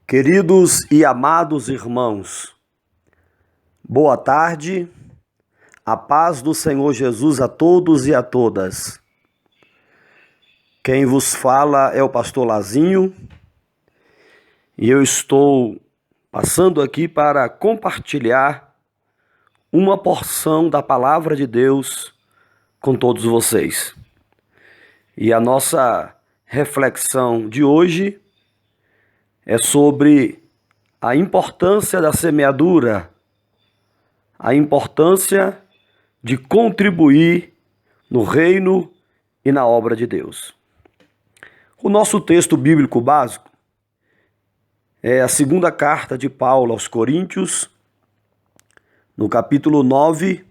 Queridos e amados irmãos, boa tarde, a paz do Senhor Jesus a todos e a todas. Quem vos fala é o pastor Lazinho e eu estou passando aqui para compartilhar uma porção da palavra de Deus com todos vocês. E a nossa reflexão de hoje é sobre a importância da semeadura, a importância de contribuir no reino e na obra de Deus. O nosso texto bíblico básico é a segunda carta de Paulo aos Coríntios, no capítulo 9,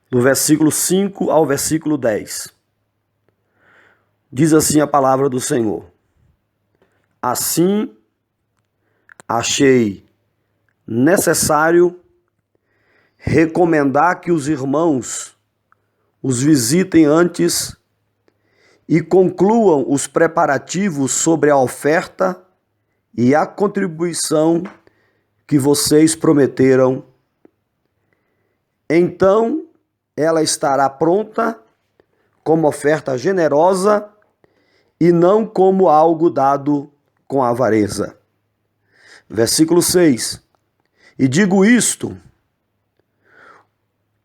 do versículo 5 ao versículo 10. Diz assim a palavra do Senhor: Assim, achei necessário recomendar que os irmãos os visitem antes e concluam os preparativos sobre a oferta e a contribuição que vocês prometeram. Então, ela estará pronta como oferta generosa e não como algo dado com avareza. Versículo 6. E digo isto,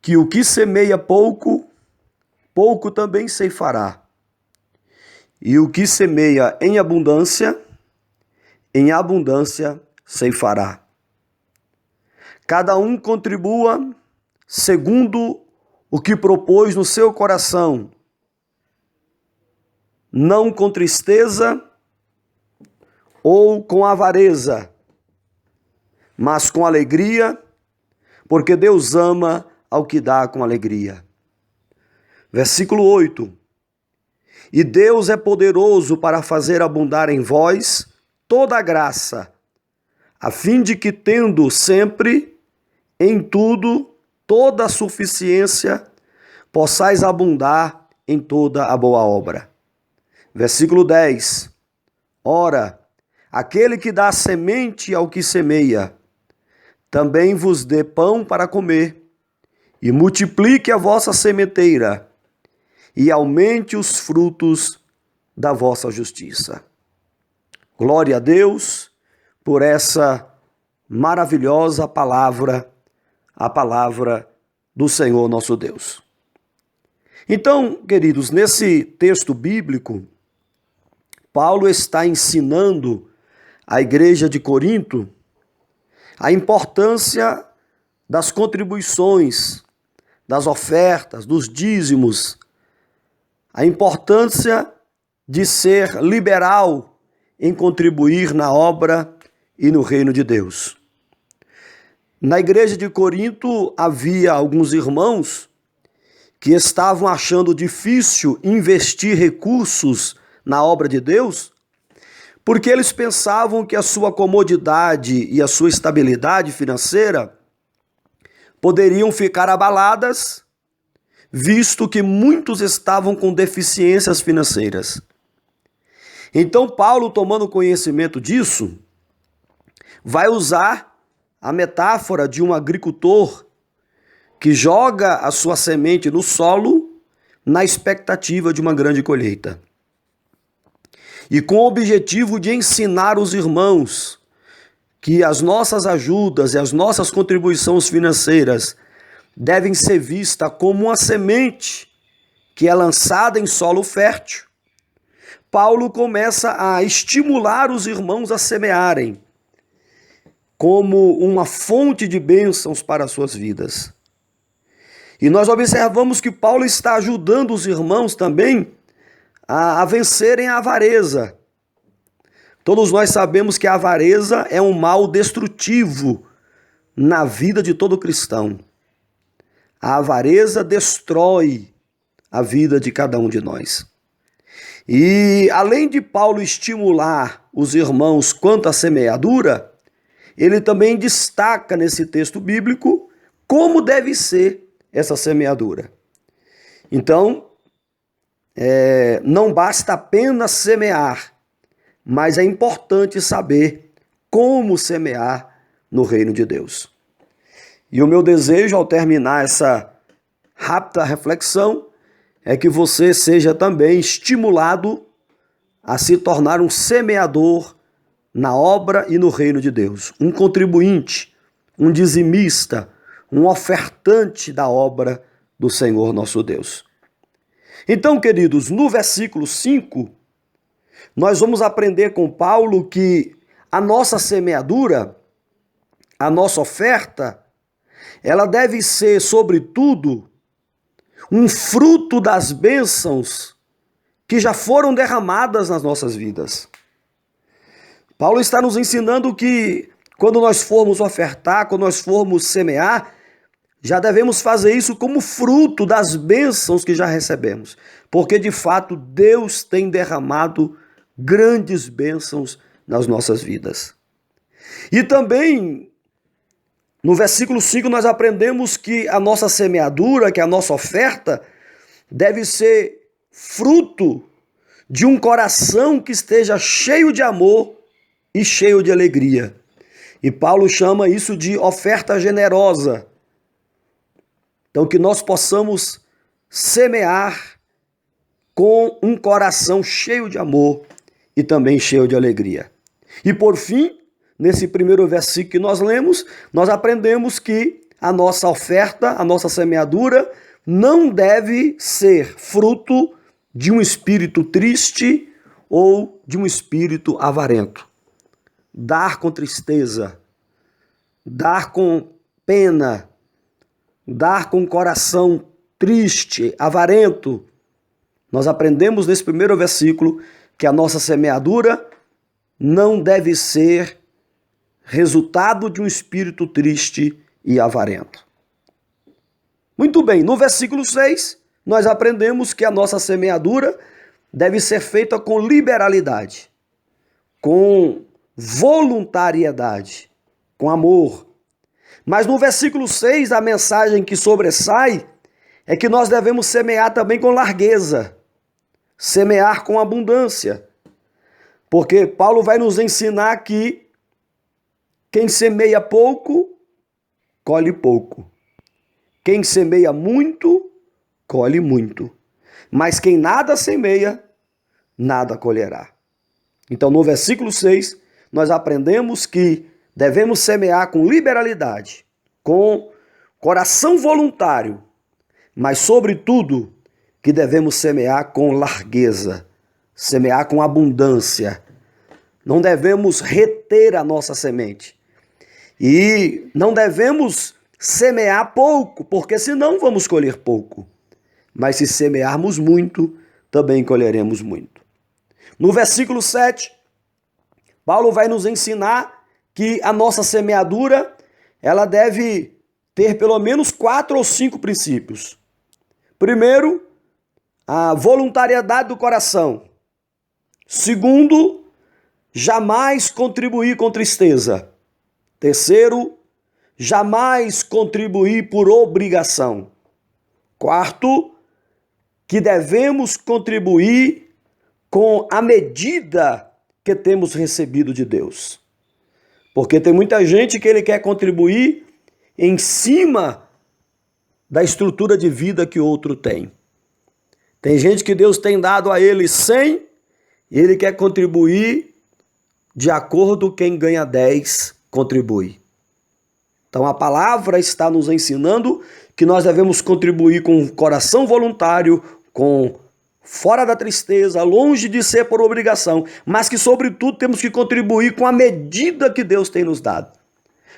que o que semeia pouco, pouco também ceifará. E o que semeia em abundância ceifará. Cada um contribua segundo o que propôs no seu coração, não com tristeza ou com avareza, mas com alegria, porque Deus ama ao que dá com alegria. Versículo 8. E Deus é poderoso para fazer abundar em vós toda a graça, a fim de que, tendo sempre, em tudo, toda a suficiência, possais abundar em toda a boa obra. Versículo 10. Ora, aquele que dá semente ao que semeia, também vos dê pão para comer, e multiplique a vossa sementeira, e aumente os frutos da vossa justiça. Glória a Deus por essa maravilhosa palavra, a palavra do Senhor nosso Deus. Então, queridos, nesse texto bíblico, Paulo está ensinando à igreja de Corinto a importância das contribuições, das ofertas, dos dízimos, a importância de ser liberal em contribuir na obra e no reino de Deus. Na igreja de Corinto havia alguns irmãos que estavam achando difícil investir recursos na obra de Deus, porque eles pensavam que a sua comodidade e a sua estabilidade financeira poderiam ficar abaladas, visto que muitos estavam com deficiências financeiras. Então Paulo, tomando conhecimento disso, vai usar a metáfora de um agricultor que joga a sua semente no solo na expectativa de uma grande colheita. E com o objetivo de ensinar os irmãos que as nossas ajudas e as nossas contribuições financeiras devem ser vistas como uma semente que é lançada em solo fértil, Paulo começa a estimular os irmãos a semearem como uma fonte de bênçãos para as suas vidas. E nós observamos que Paulo está ajudando os irmãos também a vencerem a avareza. Todos nós sabemos que a avareza é um mal destrutivo na vida de todo cristão. A avareza destrói a vida de cada um de nós. E além de Paulo estimular os irmãos quanto à semeadura, ele também destaca nesse texto bíblico como deve ser essa semeadura. Então, não basta apenas semear, mas é importante saber como semear no reino de Deus. E o meu desejo ao terminar essa rápida reflexão é que você seja também estimulado a se tornar um semeador na obra e no reino de Deus, um contribuinte, um dizimista, um ofertante da obra do Senhor nosso Deus. Então, queridos, no versículo 5, nós vamos aprender com Paulo que a nossa semeadura, a nossa oferta, ela deve ser, sobretudo, um fruto das bênçãos que já foram derramadas nas nossas vidas. Paulo está nos ensinando que quando nós formos ofertar, quando nós formos semear, já devemos fazer isso como fruto das bênçãos que já recebemos. Porque, de fato, Deus tem derramado grandes bênçãos nas nossas vidas. E também, no versículo 5, nós aprendemos que a nossa semeadura, que a nossa oferta, deve ser fruto de um coração que esteja cheio de amor e cheio de alegria. E Paulo chama isso de oferta generosa. Então, que nós possamos semear com um coração cheio de amor e também cheio de alegria. E por fim, nesse primeiro versículo que nós lemos, nós aprendemos que a nossa oferta, a nossa semeadura, não deve ser fruto de um espírito triste ou de um espírito avarento. Dar com tristeza, dar com pena, dar com coração triste, avarento. Nós aprendemos nesse primeiro versículo que a nossa semeadura não deve ser resultado de um espírito triste e avarento. Muito bem, no versículo 6, nós aprendemos que a nossa semeadura deve ser feita com liberalidade, com voluntariedade, com amor. Mas no versículo 6, a mensagem que sobressai é que nós devemos semear também com largueza, semear com abundância. Porque Paulo vai nos ensinar que quem semeia pouco, colhe pouco. Quem semeia muito, colhe muito. Mas quem nada semeia, nada colherá. Então, no versículo 6, nós aprendemos que devemos semear com liberalidade, com coração voluntário, mas, sobretudo, que devemos semear com largueza, semear com abundância. Não devemos reter a nossa semente. E não devemos semear pouco, porque senão vamos colher pouco. Mas se semearmos muito, também colheremos muito. No versículo 7, Paulo vai nos ensinar que a nossa semeadura, ela deve ter pelo menos 4 ou 5 princípios. Primeiro, a voluntariedade do coração. Segundo, jamais contribuir com tristeza. Terceiro, jamais contribuir por obrigação. Quarto, que devemos contribuir com a medida que temos recebido de Deus. Porque tem muita gente que ele quer contribuir em cima da estrutura de vida que outro tem. Tem gente que Deus tem dado a ele 100 e ele quer contribuir de acordo com quem ganha 10 contribui. Então a palavra está nos ensinando que nós devemos contribuir com coração voluntário, com fora da tristeza, longe de ser por obrigação, mas que sobretudo temos que contribuir com a medida que Deus tem nos dado.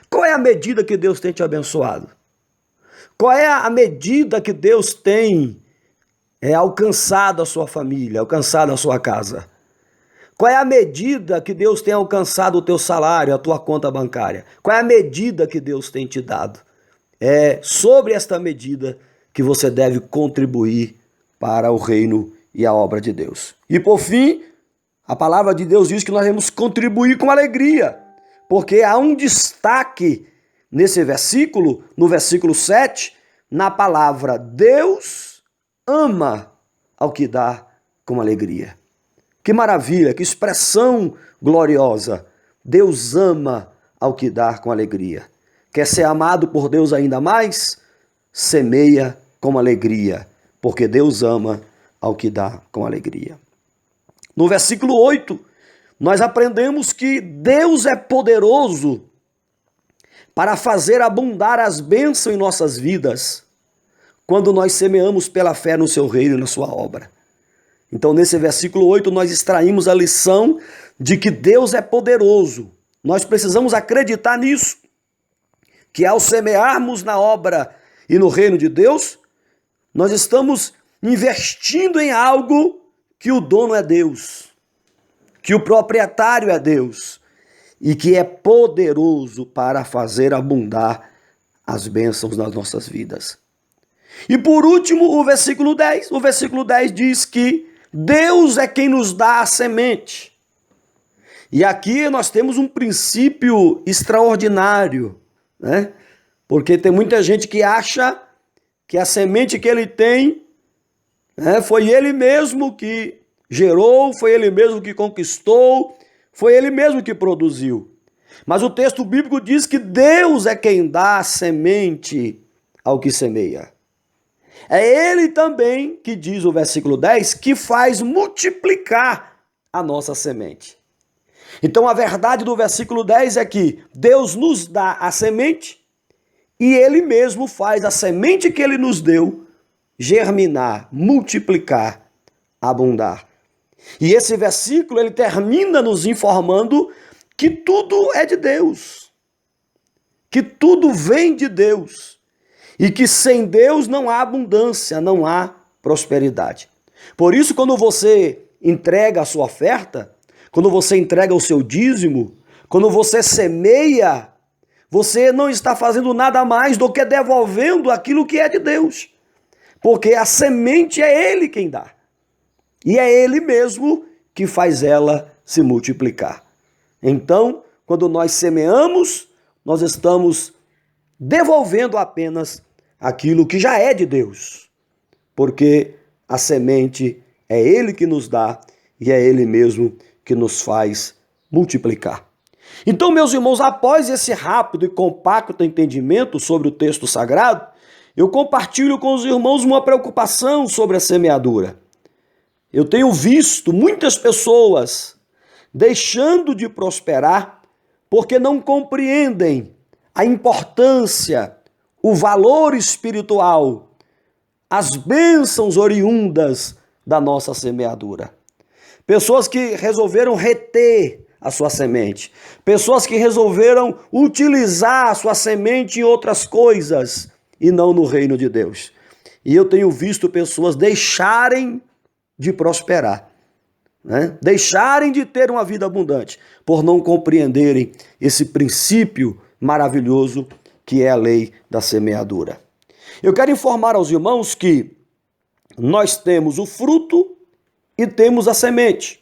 Qual é a medida que Deus tem te abençoado? Qual é a medida que Deus tem alcançado a sua família, alcançado a sua casa? Qual é a medida que Deus tem alcançado o teu salário, a tua conta bancária? Qual é a medida que Deus tem te dado? É sobre esta medida que você deve contribuir para o reino e a obra de Deus. E por fim, a palavra de Deus diz que nós devemos contribuir com alegria, porque há um destaque nesse versículo, no versículo 7, na palavra Deus ama ao que dá com alegria. Que maravilha, que expressão gloriosa. Deus ama ao que dá com alegria. Quer ser amado por Deus ainda mais? Semeia com alegria, porque Deus ama ao que dá com alegria. No versículo 8, nós aprendemos que Deus é poderoso para fazer abundar as bênçãos em nossas vidas, quando nós semeamos pela fé no seu reino e na sua obra. Então, nesse versículo 8, nós extraímos a lição de que Deus é poderoso. Nós precisamos acreditar nisso, que ao semearmos na obra e no reino de Deus, nós estamos investindo em algo que o dono é Deus, que o proprietário é Deus e que é poderoso para fazer abundar as bênçãos nas nossas vidas. E por último, o versículo 10. O versículo 10 diz que Deus é quem nos dá a semente. E aqui nós temos um princípio extraordinário, né? Porque tem muita gente que acha que a semente que ele tem, né, foi ele mesmo que gerou, foi ele mesmo que conquistou, foi ele mesmo que produziu. Mas o texto bíblico diz que Deus é quem dá a semente ao que semeia. É ele também, que diz o versículo 10, que faz multiplicar a nossa semente. Então a verdade do versículo 10 é que Deus nos dá a semente e ele mesmo faz a semente que ele nos deu germinar, multiplicar, abundar. E esse versículo ele termina nos informando que tudo é de Deus, que tudo vem de Deus e que sem Deus não há abundância, não há prosperidade. Por isso, quando você entrega a sua oferta, quando você entrega o seu dízimo, quando você semeia, você não está fazendo nada mais do que devolvendo aquilo que é de Deus. Porque a semente é Ele quem dá. E é Ele mesmo que faz ela se multiplicar. Então, quando nós semeamos, nós estamos devolvendo apenas aquilo que já é de Deus. Porque a semente é Ele que nos dá e é Ele mesmo que nos faz multiplicar. Então, meus irmãos, após esse rápido e compacto entendimento sobre o texto sagrado, eu compartilho com os irmãos uma preocupação sobre a semeadura. Eu tenho visto muitas pessoas deixando de prosperar porque não compreendem a importância, o valor espiritual, as bênçãos oriundas da nossa semeadura. Pessoas que resolveram reter a sua semente. Pessoas que resolveram utilizar a sua semente em outras coisas e não no reino de Deus. E eu tenho visto pessoas deixarem de prosperar, né? Deixarem de ter uma vida abundante por não compreenderem esse princípio maravilhoso que é a lei da semeadura. Eu quero informar aos irmãos que nós temos o fruto e temos a semente.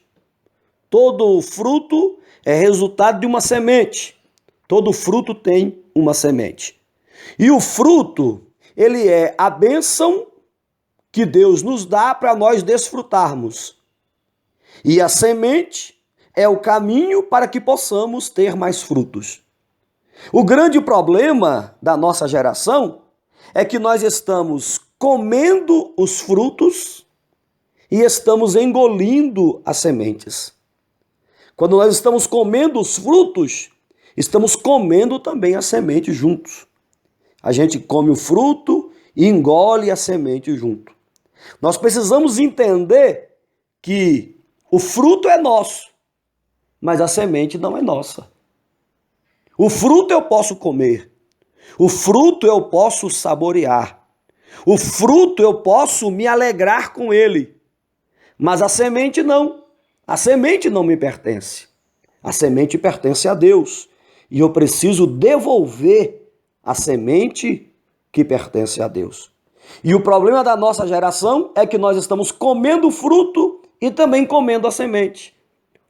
Todo fruto é resultado de uma semente. Todo fruto tem uma semente. E o fruto, ele é a bênção que Deus nos dá para nós desfrutarmos. E a semente é o caminho para que possamos ter mais frutos. O grande problema da nossa geração é que nós estamos comendo os frutos e estamos engolindo as sementes. Quando nós estamos comendo os frutos, estamos comendo também a semente juntos. A gente come o fruto e engole a semente junto. Nós precisamos entender que o fruto é nosso, mas a semente não é nossa. O fruto eu posso comer, o fruto eu posso saborear, o fruto eu posso me alegrar com ele, mas a semente não. A semente não me pertence. A semente pertence a Deus. E eu preciso devolver a semente que pertence a Deus. E o problema da nossa geração é que nós estamos comendo o fruto e também comendo a semente.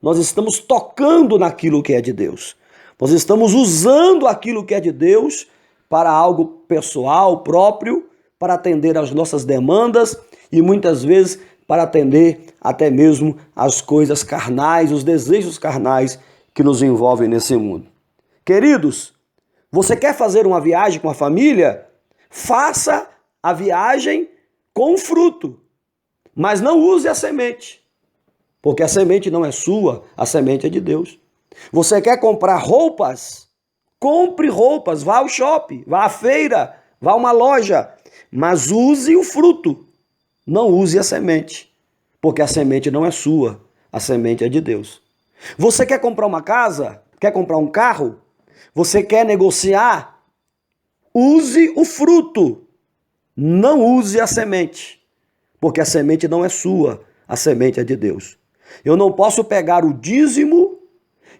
Nós estamos tocando naquilo que é de Deus. Nós estamos usando aquilo que é de Deus para algo pessoal, próprio, para atender às nossas demandas e muitas vezes para atender até mesmo às coisas carnais, os desejos carnais que nos envolvem nesse mundo. Queridos, você quer fazer uma viagem com a família? Faça a viagem com fruto, mas não use a semente, porque a semente não é sua, a semente é de Deus. Você quer comprar roupas? Compre roupas, vá ao shopping, vá à feira, vá a uma loja, mas use o fruto, não use a semente, porque a semente não é sua, a semente é de Deus. Você quer comprar uma casa? Quer comprar um carro? Você quer negociar? Use o fruto, não use a semente, porque a semente não é sua, a semente é de Deus. Eu não posso pegar o dízimo,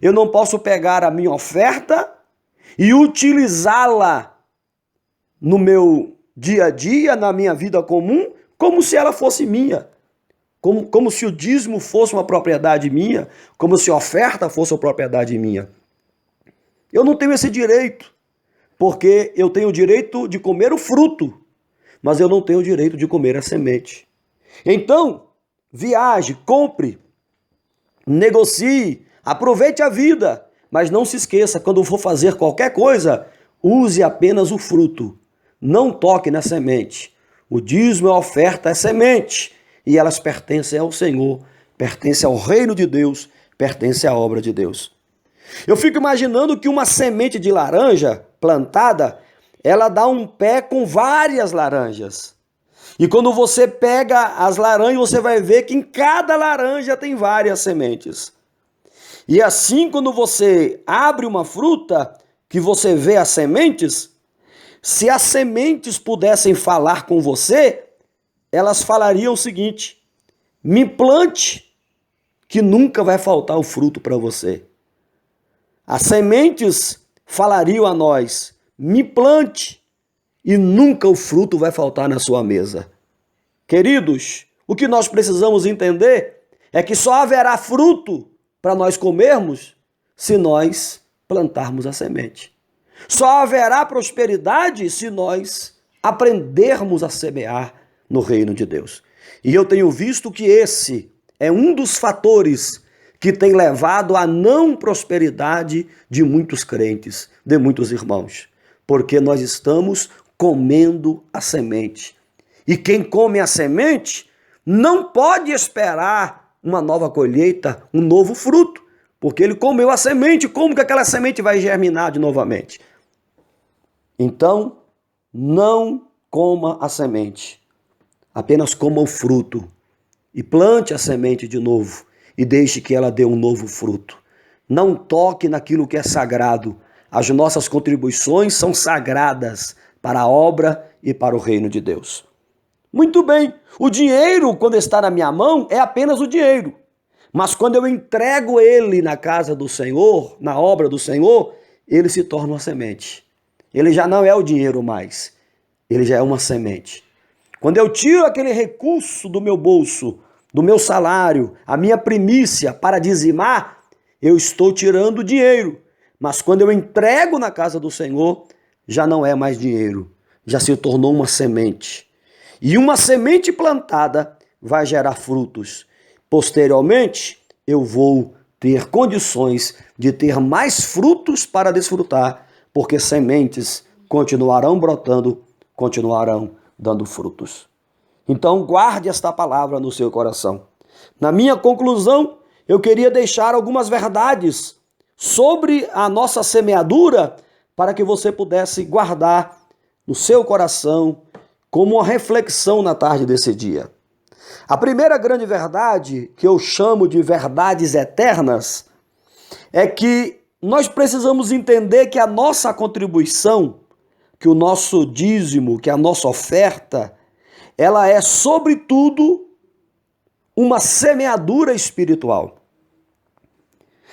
eu não posso pegar a minha oferta e utilizá-la no meu dia a dia, na minha vida comum, como se ela fosse minha. Como se o dízimo fosse uma propriedade minha, como se a oferta fosse uma propriedade minha. Eu não tenho esse direito, porque eu tenho o direito de comer o fruto, mas eu não tenho o direito de comer a semente. Então, viaje, compre, negocie, aproveite a vida, mas não se esqueça, quando for fazer qualquer coisa, use apenas o fruto, não toque na semente. O dízimo, a oferta é semente, e elas pertencem ao Senhor, pertencem ao reino de Deus, pertencem à obra de Deus. Eu fico imaginando que uma semente de laranja plantada, ela dá um pé com várias laranjas. E quando você pega as laranjas, você vai ver que em cada laranja tem várias sementes. E assim, quando você abre uma fruta, que você vê as sementes, se as sementes pudessem falar com você, elas falariam o seguinte: me plante, que nunca vai faltar o fruto para você. As sementes falariam a nós: me plante, e nunca o fruto vai faltar na sua mesa. Queridos, o que nós precisamos entender é que só haverá fruto para nós comermos se nós plantarmos a semente. Só haverá prosperidade se nós aprendermos a semear no reino de Deus. E eu tenho visto que esse é um dos fatores que tem levado à não prosperidade de muitos crentes, de muitos irmãos, porque nós estamos comendo a semente. E quem come a semente não pode esperar uma nova colheita, um novo fruto, porque ele comeu a semente, como que aquela semente vai germinar de novamente? Então, não coma a semente, apenas coma o fruto e plante a semente de novo e deixe que ela dê um novo fruto. Não toque naquilo que é sagrado. As nossas contribuições são sagradas para a obra e para o reino de Deus. Muito bem, o dinheiro, quando está na minha mão, é apenas o dinheiro. Mas quando eu entrego ele na casa do Senhor, na obra do Senhor, ele se torna uma semente. Ele já não é o dinheiro mais, ele já é uma semente. Quando eu tiro aquele recurso do meu bolso, do meu salário, a minha primícia para dizimar, eu estou tirando o dinheiro. Mas quando eu entrego na casa do Senhor, já não é mais dinheiro, já se tornou uma semente. E uma semente plantada vai gerar frutos. Posteriormente, eu vou ter condições de ter mais frutos para desfrutar, porque sementes continuarão brotando, continuarão dando frutos. Então, guarde esta palavra no seu coração. Na minha conclusão, eu queria deixar algumas verdades sobre a nossa semeadura para que você pudesse guardar no seu coração como uma reflexão na tarde desse dia. A primeira grande verdade, que eu chamo de verdades eternas, é que nós precisamos entender que a nossa contribuição, que o nosso dízimo, que a nossa oferta, ela é, sobretudo, uma semeadura espiritual.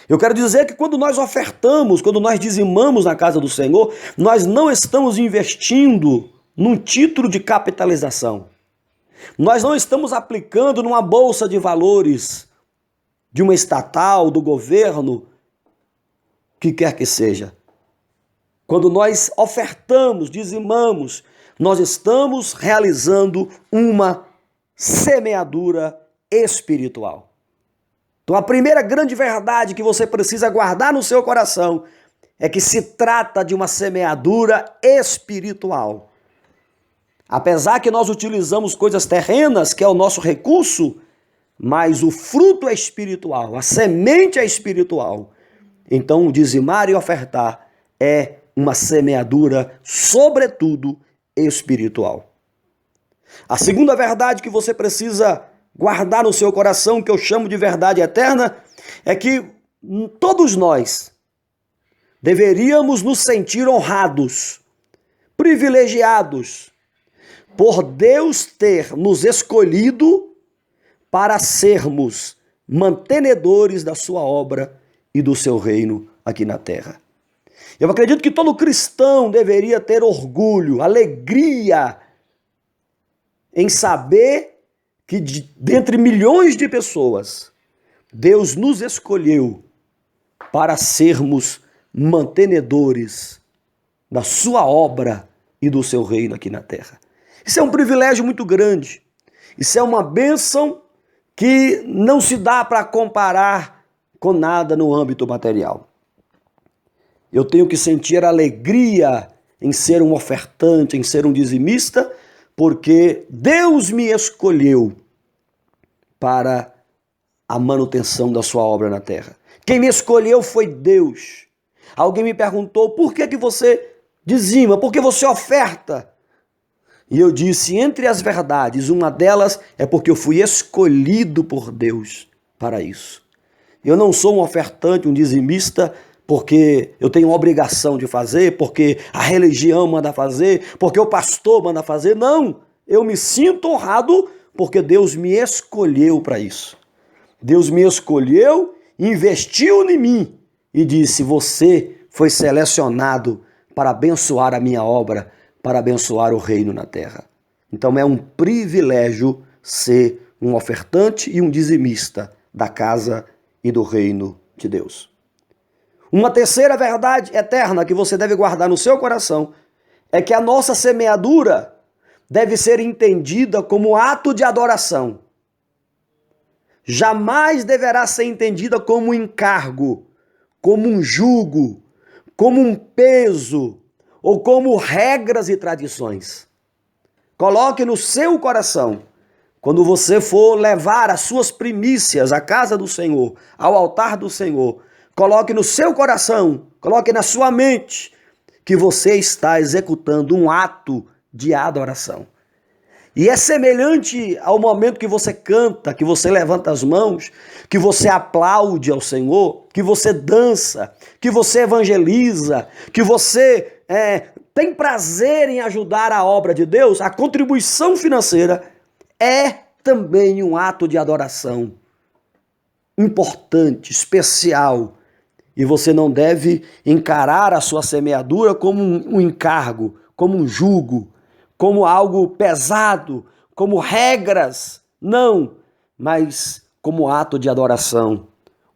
Eu quero dizer que quando nós ofertamos, quando nós dizimamos na casa do Senhor, nós não estamos investindo num título de capitalização. Nós não estamos aplicando numa bolsa de valores de uma estatal, do governo, que quer que seja. Quando nós ofertamos, dizimamos, nós estamos realizando uma semeadura espiritual. Então, a primeira grande verdade que você precisa guardar no seu coração é que se trata de uma semeadura espiritual. Apesar que nós utilizamos coisas terrenas, que é o nosso recurso, mas o fruto é espiritual, a semente é espiritual. Então, dizimar e ofertar é uma semeadura, sobretudo, espiritual. A segunda verdade que você precisa guardar no seu coração, que eu chamo de verdade eterna, é que todos nós deveríamos nos sentir honrados, privilegiados, por Deus ter nos escolhido para sermos mantenedores da sua obra e do seu reino aqui na terra. Eu acredito que todo cristão deveria ter orgulho, alegria em saber que dentre milhões de pessoas, Deus nos escolheu para sermos mantenedores da sua obra e do seu reino aqui na terra. Isso é um privilégio muito grande. Isso é uma bênção que não se dá para comparar com nada no âmbito material. Eu tenho que sentir alegria em ser um ofertante, em ser um dizimista, porque Deus me escolheu para a manutenção da sua obra na terra. Quem me escolheu foi Deus. Alguém me perguntou, por que você dizima? Por que você oferta? E eu disse, entre as verdades, uma delas é porque eu fui escolhido por Deus para isso. Eu não sou um ofertante, um dizimista, porque eu tenho obrigação de fazer, porque a religião manda fazer, porque o pastor manda fazer. Não, eu me sinto honrado porque Deus me escolheu para isso. Deus me escolheu, investiu em mim e disse, você foi selecionado para abençoar a minha obra, para abençoar o reino na terra. Então é um privilégio ser um ofertante e um dizimista da casa e do reino de Deus. Uma terceira verdade eterna que você deve guardar no seu coração é que a nossa semeadura deve ser entendida como ato de adoração. Jamais deverá ser entendida como um encargo, como um jugo, como um peso ou como regras e tradições. Coloque no seu coração, quando você for levar as suas primícias à casa do Senhor, ao altar do Senhor, coloque no seu coração, coloque na sua mente que você está executando um ato de adoração. E é semelhante ao momento que você canta, que você levanta as mãos, que você aplaude ao Senhor, que você dança, que você evangeliza, que você tem prazer em ajudar a obra de Deus. A contribuição financeira é também um ato de adoração importante, especial. E você não deve encarar a sua semeadura como um encargo, como um jugo, como algo pesado, como regras. Não, mas como ato de adoração,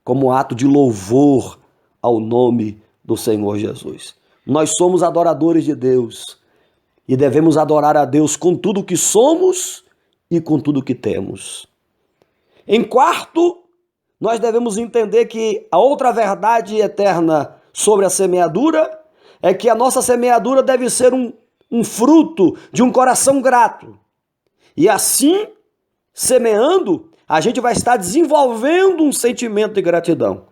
como ato de louvor ao nome do Senhor Jesus. Nós somos adoradores de Deus e devemos adorar a Deus com tudo que somos e com tudo que temos. Em quarto, nós devemos entender que a outra verdade eterna sobre a semeadura é que a nossa semeadura deve ser um fruto de um coração grato. E assim, semeando, a gente vai estar desenvolvendo um sentimento de gratidão.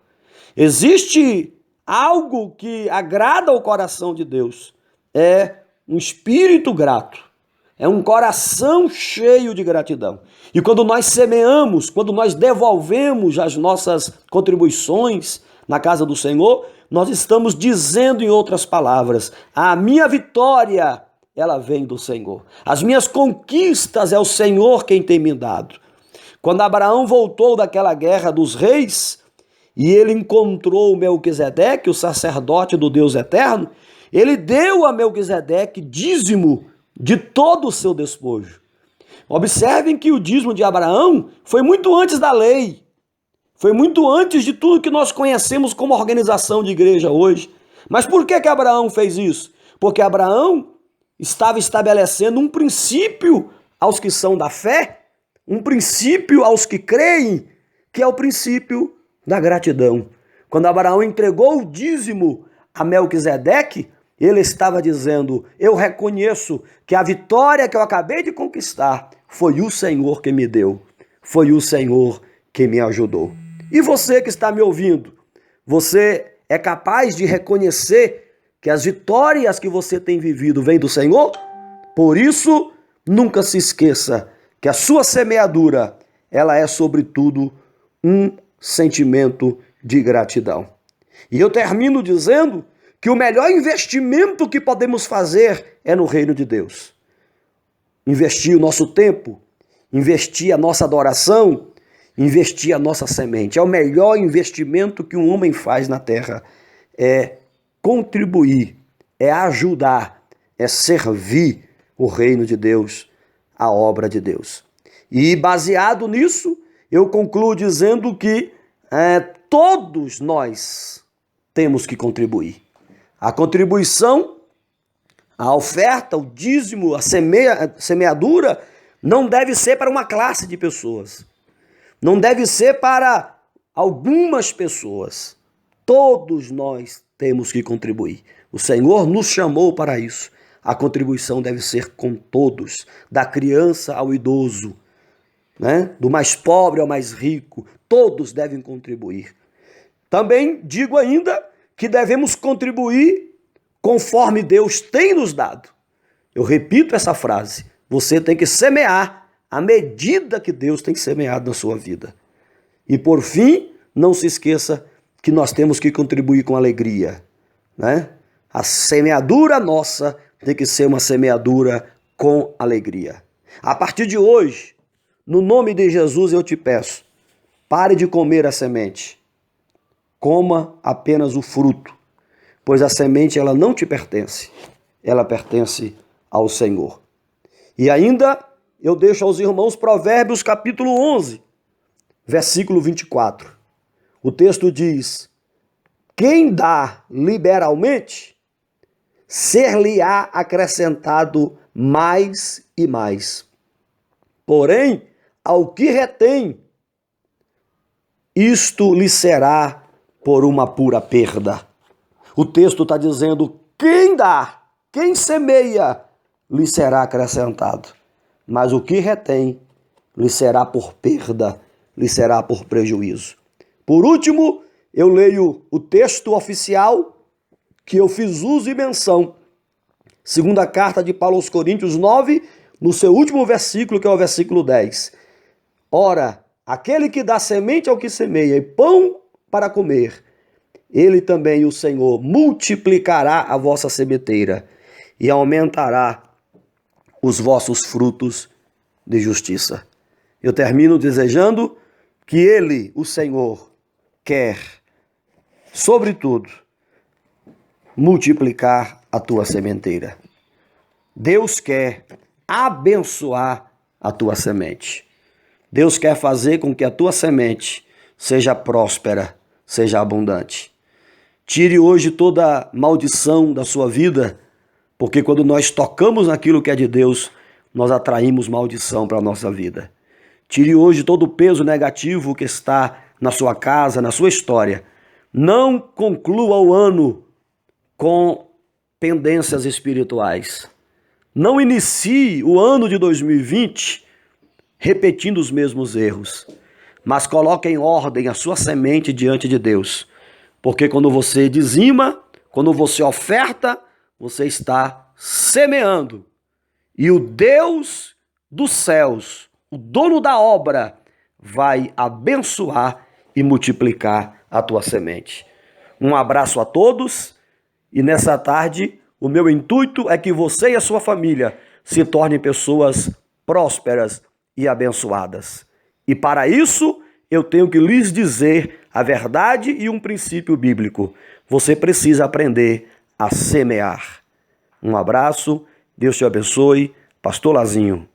Existe algo que agrada ao coração de Deus. É um espírito grato. É um coração cheio de gratidão. E quando nós semeamos, quando nós devolvemos as nossas contribuições na casa do Senhor, nós estamos dizendo em outras palavras, a minha vitória, ela vem do Senhor. As minhas conquistas é o Senhor quem tem me dado. Quando Abraão voltou daquela guerra dos reis e ele encontrou Melquisedeque, o sacerdote do Deus eterno, ele deu a Melquisedeque dízimo de todo o seu despojo. Observem que o dízimo de Abraão foi muito antes da lei, foi muito antes de tudo que nós conhecemos como organização de igreja hoje. Mas por que Abraão fez isso? Porque Abraão estava estabelecendo um princípio aos que são da fé, um princípio aos que creem que é o princípio da gratidão. Quando Abraão entregou o dízimo a Melquisedeque, ele estava dizendo: eu reconheço que a vitória que eu acabei de conquistar foi o Senhor que me deu, foi o Senhor que me ajudou. E você que está me ouvindo, você é capaz de reconhecer que as vitórias que você tem vivido vêm do Senhor? Por isso, nunca se esqueça que a sua semeadura, ela é sobretudo um sentimento de gratidão. E eu termino dizendo que o melhor investimento que podemos fazer é no reino de Deus. Investir o nosso tempo, investir a nossa adoração, investir a nossa semente. É o melhor investimento que um homem faz na terra. É contribuir, é ajudar, é servir o reino de Deus, a obra de Deus. E baseado nisso, eu concluo dizendo que todos nós temos que contribuir. A contribuição, a oferta, o dízimo, a semeadura não deve ser para uma classe de pessoas. Não deve ser para algumas pessoas. Todos nós temos que contribuir. O Senhor nos chamou para isso. A contribuição deve ser com todos, da criança ao idoso, né? Do mais pobre ao mais rico. Todos devem contribuir. Também digo ainda que devemos contribuir conforme Deus tem nos dado. Eu repito essa frase. Você tem que semear à medida que Deus tem semeado na sua vida. E por fim, não se esqueça que nós temos que contribuir com alegria, né? A semeadura nossa tem que ser uma semeadura com alegria. A partir de hoje, no nome de Jesus eu te peço, pare de comer a semente. Coma apenas o fruto, pois a semente ela não te pertence, ela pertence ao Senhor. E ainda eu deixo aos irmãos Provérbios capítulo 11, versículo 24. O texto diz: quem dá liberalmente, ser-lhe-á acrescentado mais e mais. Porém, ao que retém, isto lhe será por uma pura perda. O texto está dizendo: quem dá, quem semeia, lhe será acrescentado. Mas o que retém, lhe será por perda, lhe será por prejuízo. Por último, eu leio o texto oficial que eu fiz uso e menção. Segunda carta de Paulo aos Coríntios 9, no seu último versículo, que é o versículo 10. Ora, aquele que dá semente ao que semeia e pão para comer, ele também, o Senhor, multiplicará a vossa sementeira e aumentará os vossos frutos de justiça. Eu termino desejando que ele, o Senhor, quer, sobretudo, multiplicar a tua sementeira. Deus quer abençoar a tua semente. Deus quer fazer com que a tua semente seja próspera, seja abundante. Tire hoje toda maldição da sua vida, porque quando nós tocamos naquilo que é de Deus, nós atraímos maldição para a nossa vida. Tire hoje todo o peso negativo que está na sua casa, na sua história. Não conclua o ano com pendências espirituais. Não inicie o ano de 2020 repetindo os mesmos erros, mas coloque em ordem a sua semente diante de Deus. Porque quando você dizima, quando você oferta, você está semeando. E o Deus dos céus, o dono da obra, vai abençoar e multiplicar a tua semente. Um abraço a todos e nessa tarde o meu intuito é que você e a sua família se tornem pessoas prósperas e abençoadas. E para isso eu tenho que lhes dizer a verdade e um princípio bíblico. Você precisa aprender a semear. Um abraço, Deus te abençoe. Pastor Lazinho.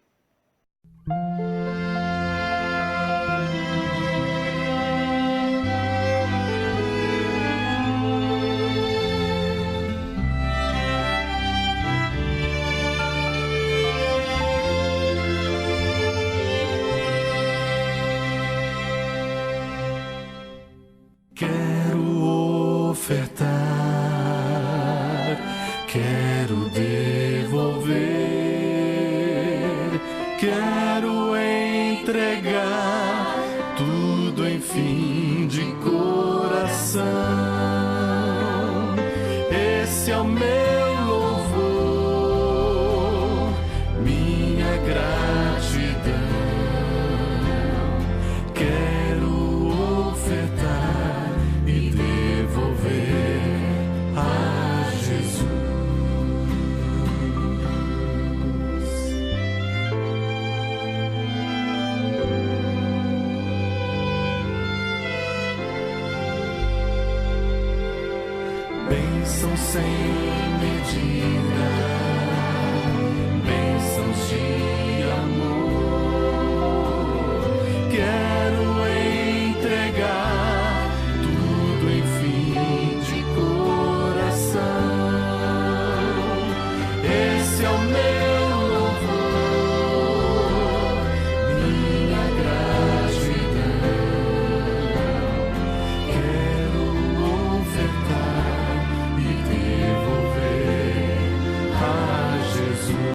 quero devolver, quero entregar tudo, enfim, de coração. Esse é o meu louvor, minha gratidão. Quero ofertar e devolver a Jesus. Bênção sem medida, bênçãos de